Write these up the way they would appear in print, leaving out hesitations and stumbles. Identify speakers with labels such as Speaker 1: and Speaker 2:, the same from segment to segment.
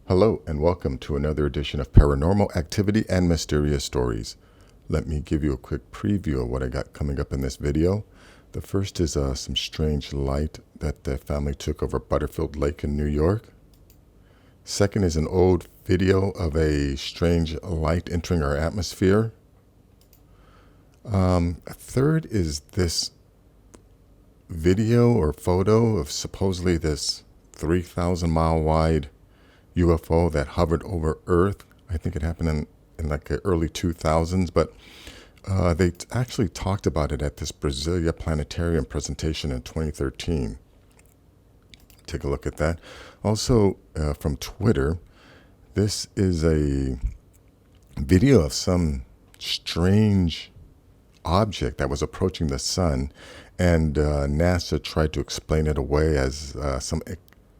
Speaker 1: Hello and welcome to another edition of Paranormal Activity and Mysterious Stories. Let me give you a quick preview of what I got coming up in this video. The first is some strange light that the family took over Butterfield Lake in New York. Second is an old video of a strange light entering our atmosphere. Third is this video or photo of supposedly this 3,000 mile wide UFO that hovered over Earth. I think it happened in like the early 2000s, but they actually talked about it at this Brasilia Planetarium presentation in 2013. Take a look at that. Also, from Twitter, this is a video of some strange object that was approaching the sun, and NASA tried to explain it away as some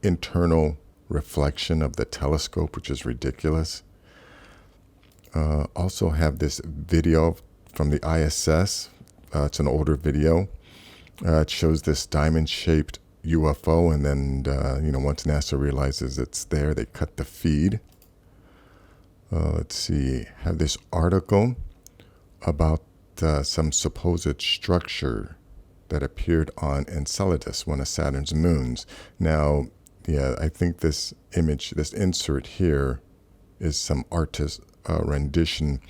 Speaker 1: internal reflection of the telescope, which is ridiculous. Also have this video from the ISS. It's an older video. It shows this diamond-shaped UFO, and then once NASA realizes it's there, they cut the feed. Let's see. Have this article about some supposed structure that appeared on Enceladus, one of Saturn's moons. Now, yeah, I think this image, this insert here, is some artist rendition,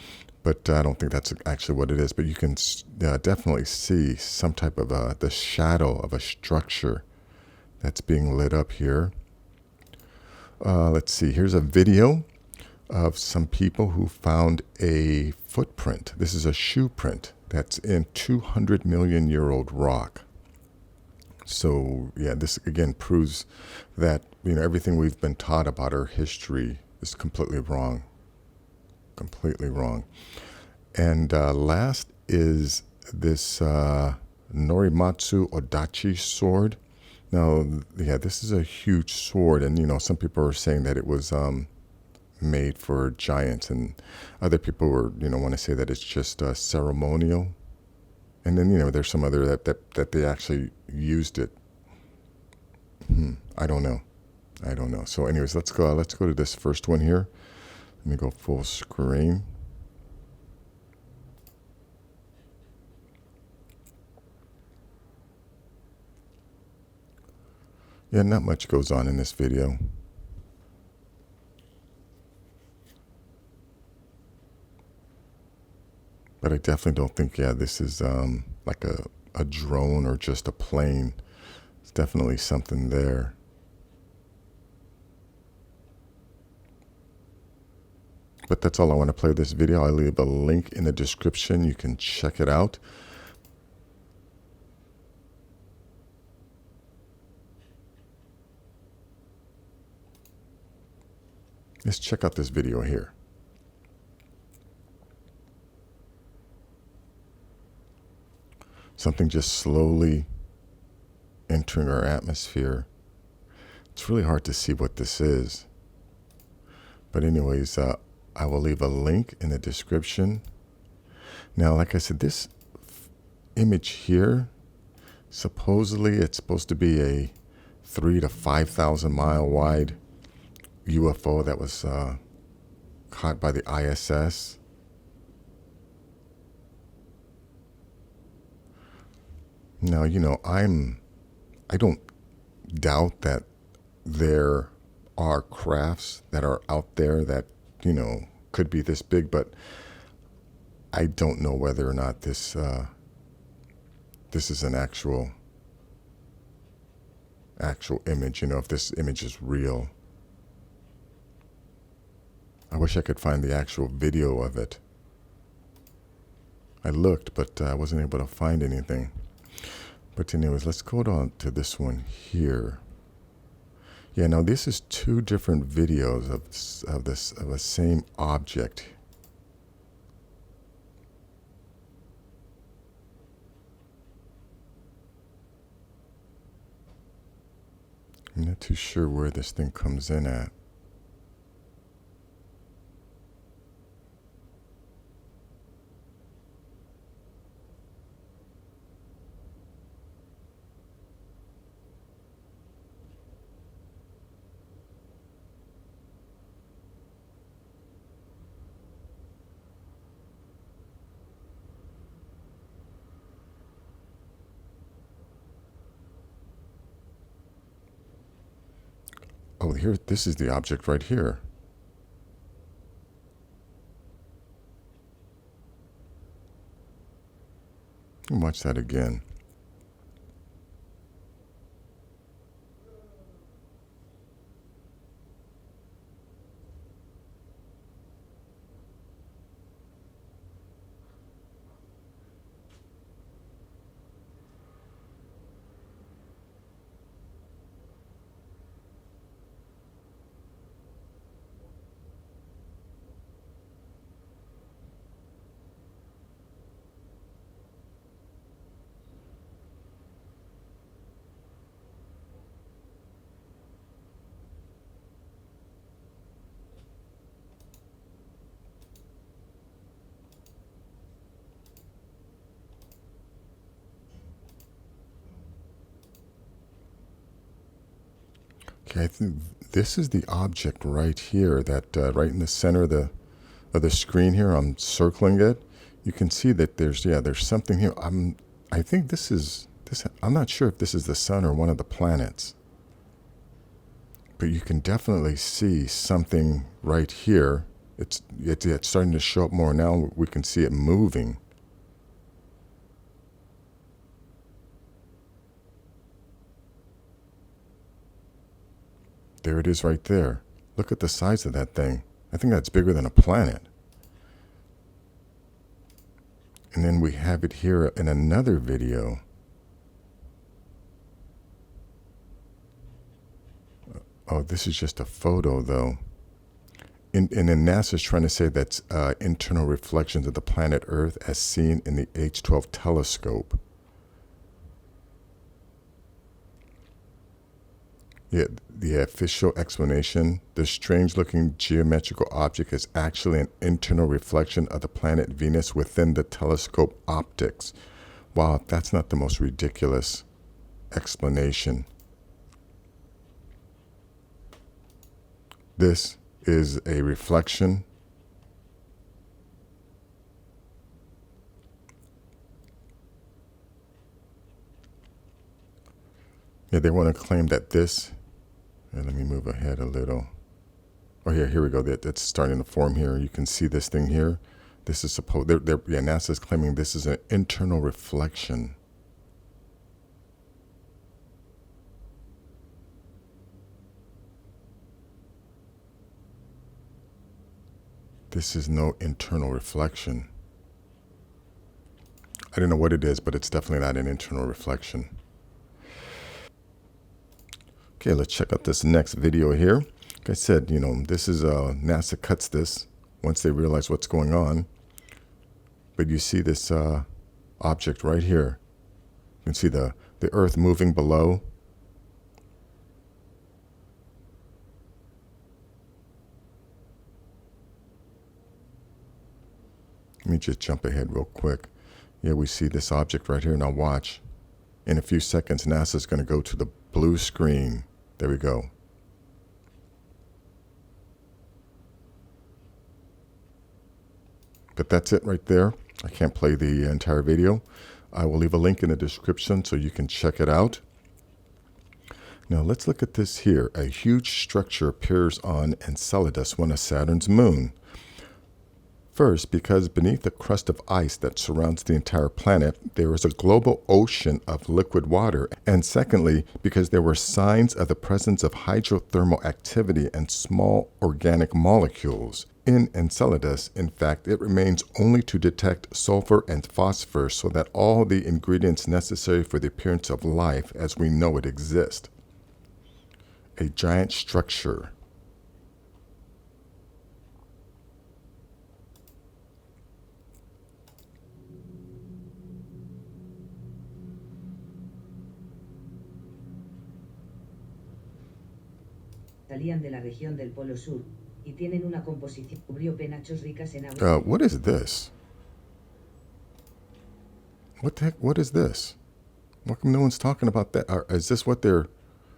Speaker 1: but I don't think that's actually what it is. But you can definitely see some type of the shadow of a structure that's being lit up here. Let's see, here's a video of some people who found a footprint. This is a shoe print that's in 200 million year old rock. So yeah, this again proves that everything we've been taught about our history is completely wrong. Completely wrong. And last is this Norimatsu Odachi sword. Now, yeah, this is a huge sword, and some people are saying that it was made for giants, and other people were want to say that it's just ceremonial. And then there's some other that they actually used it. I don't know. So anyways, let's go to this first one here. Let me go full screen. Yeah, not much goes on in this video. But I definitely don't think, this is like a drone or just a plane. It's definitely something there. But that's all I want to play this video. I'll leave a link in the description. You can check it out. Let's check out this video here. Something just slowly entering our atmosphere. It's really hard to see what this is. But anyways, I will leave a link in the description. Now, like I said, this image here, supposedly it's supposed to be a 3,000 to 5,000 mile wide UFO that was caught by the ISS. Now, I don't doubt that there are crafts that are out there that, could be this big, but I don't know whether or not this is an actual image, if this image is real. I wish I could find the actual video of it. I looked, but I wasn't able to find anything. But anyways, let's go on to this one here. Yeah, now this is two different videos of the same object. I'm not too sure where this thing comes in at. Oh, here, this is the object right here. Watch that again. Okay, I think this is the object right here, that right in the center of the screen here. I'm circling it. You can see that there's something here. I think this is this. I'm not sure if this is the sun or one of the planets, but you can definitely see something right here. It's starting to show up more now. We can see it moving. There it is right there. Look at the size of that thing. I think that's bigger than a planet. And then we have it here in another video. Oh, this is just a photo, though. And then NASA's trying to say that's internal reflections of the planet Earth as seen in the H-12 telescope. Yeah, the official explanation, the strange-looking geometrical object is actually an internal reflection of the planet Venus within the telescope optics. Wow, that's not the most ridiculous explanation. This is a reflection. Yeah, they want to claim that this. Let me move ahead a little. Oh, here we go. That's starting to form here. You can see this thing here. This is supposed. Yeah, NASA's claiming this is an internal reflection. This is no internal reflection. I don't know what it is, but it's definitely not an internal reflection. Okay, let's check out this next video here. Like I said, this is NASA cuts this once they realize what's going on. But you see this object right here. You can see the Earth moving below. Let me just jump ahead real quick. Yeah, we see this object right here. Now watch. In a few seconds, NASA's going to go to the blue screen. There we go. But that's it right there. I can't play the entire video. I will leave a link in the description so you can check it out. Now let's look at this here. A huge structure appears on Enceladus, one of Saturn's moon. First, because beneath the crust of ice that surrounds the entire planet, there is a global ocean of liquid water. And secondly, because there were signs of the presence of hydrothermal activity and small organic molecules. In Enceladus, in fact, it remains only to detect sulfur and phosphorus so that all the ingredients necessary for the appearance of life as we know it exist. A giant structure.
Speaker 2: Salían de la región del Polo Sur y tienen una composición cubrió penachos ricas en
Speaker 1: what is this? What the heck? What is this? How come no one's talking about that? Is this what they're...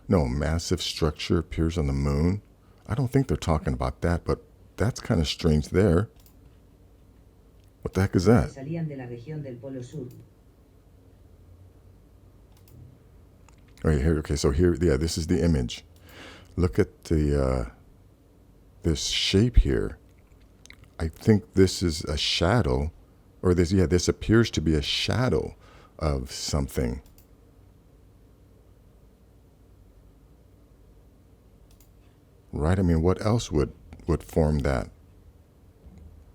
Speaker 1: No, massive structure appears on the moon. I don't think they're talking about that, but that's kind of strange there. What the heck is that?
Speaker 2: Salían de la región del Polo Sur.
Speaker 1: Oh, here. Okay, so here, yeah, this is the image. look at the this shape here. I think this is a shadow, or this appears to be a shadow of something. Right? I mean, what else would form that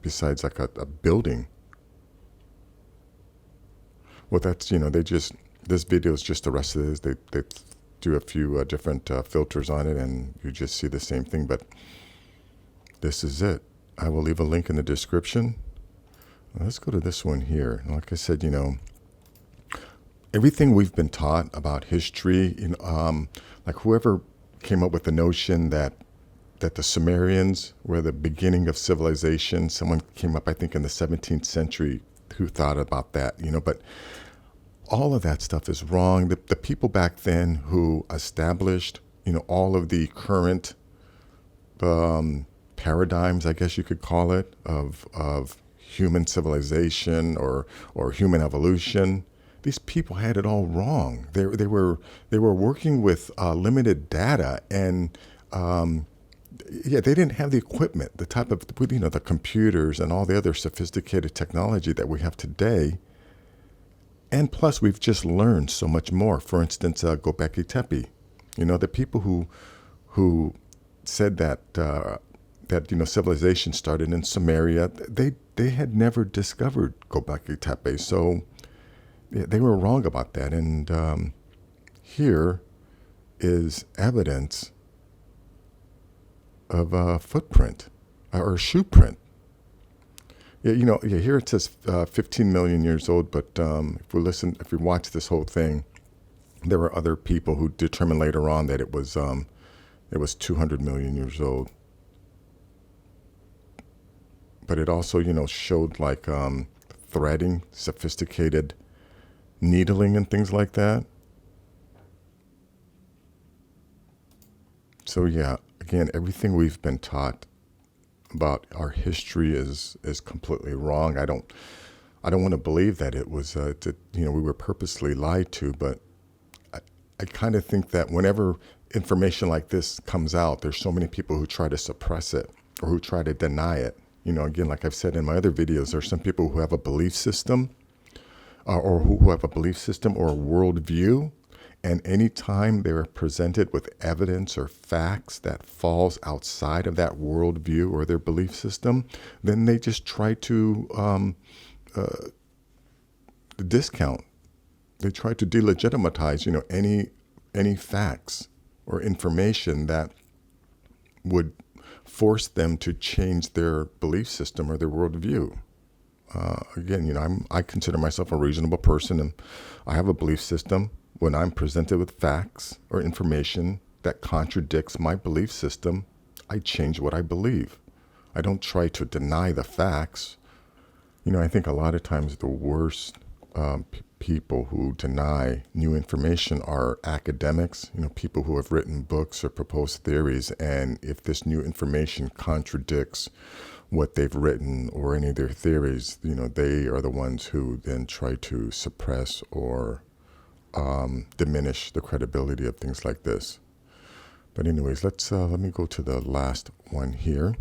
Speaker 1: besides like a building? Well, that's, this video is just the rest of this. They do a few different filters on it, and you just see the same thing, but this is it. I will leave a link in the description. Let's go to this one here. Like I said, everything we've been taught about history, like whoever came up with the notion that the Sumerians were the beginning of civilization. Someone came up, I think, in the 17th century who thought about that, but all of that stuff is wrong. The people back then who established, all of the current paradigms, I guess you could call it, of human civilization or human evolution, these people had it all wrong. They were working with limited data, and they didn't have the equipment, the type of, the computers and all the other sophisticated technology that we have today. And plus, we've just learned so much more. For instance, Göbekli Tepe. The people who said that civilization started in Sumeria, they had never discovered Göbekli Tepe, so they were wrong about that. And here is evidence of a footprint or a shoe print. Here it says 15 million years old, but if we watch this whole thing, there were other people who determined later on that it was 200 million years old. But it also, showed like threading, sophisticated needling and things like that. So yeah, again, everything we've been taught about our history is completely wrong. I don't want to believe that it was we were purposely lied to, but I kind of think that whenever information like this comes out, there's so many people who try to suppress it or who try to deny it. Again, like I've said in my other videos, there's some people who have a belief system or who have a belief system or a worldview. And anytime they're presented with evidence or facts that falls outside of that worldview or their belief system, then they just try to discount. They try to delegitimize, any facts or information that would force them to change their belief system or their worldview. Again, I consider myself a reasonable person, and I have a belief system. When I'm presented with facts or information that contradicts my belief system, I change what I believe. I don't try to deny the facts. I think a lot of times the worst people who deny new information are academics, people who have written books or proposed theories. And if this new information contradicts what they've written or any of their theories, they are the ones who then try to suppress or diminish the credibility of things like this. But anyways, let me go to the last one here.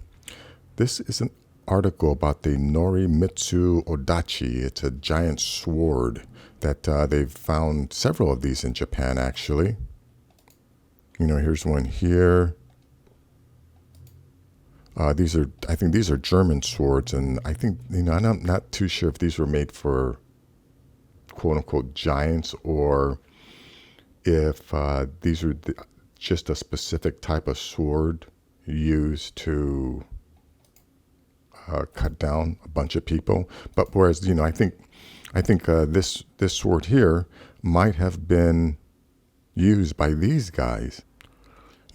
Speaker 1: This is an article about the Norimitsu Odachi. It's a giant sword that they've found several of these in Japan, actually. Here's one here. I think these are German swords, and I think, I'm not too sure if these were made for quote unquote giants or if these are just a specific type of sword used to cut down a bunch of people. But whereas, I think this sword here might have been used by these guys.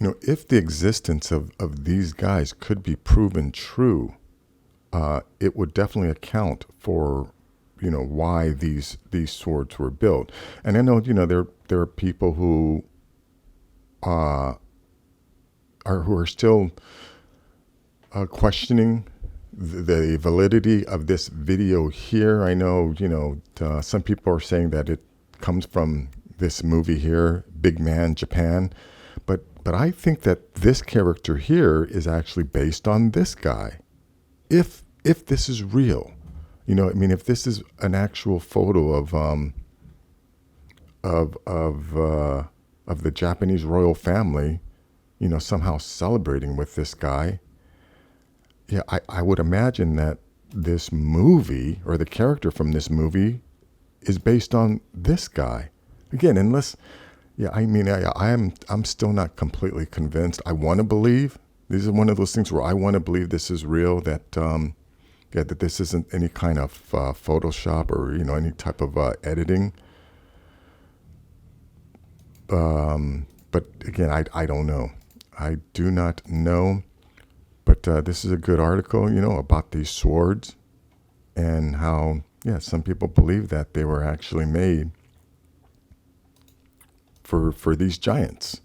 Speaker 1: If the existence of these guys could be proven true, it would definitely account for, why these swords were built. And I know, there are people who are still questioning the validity of this video here. I know, some people are saying that it comes from this movie here, Big Man Japan. But But I think that this character here is actually based on this guy. If this is real, you know, I mean, if this is an actual photo of the Japanese royal family, you know, somehow celebrating with this guy, yeah, I would imagine that this movie or the character from this movie is based on this guy. Again, unless, yeah, I mean, I'm still not completely convinced. I want to believe. These are one of those things where I want to believe this is real, that yeah, that this isn't any kind of Photoshop or, you know, any type of editing. But again, I don't know. I do not know. But this is a good article, you know, about these swords and how, yeah, some people believe that they were actually made for these giants.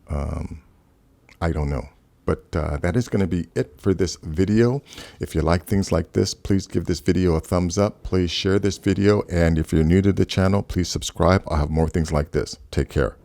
Speaker 1: I don't know. But that is going to be it for this video. If you like things like this, please give this video a thumbs up. Please share this video. And if you're new to the channel, please subscribe. I'll have more things like this. Take care.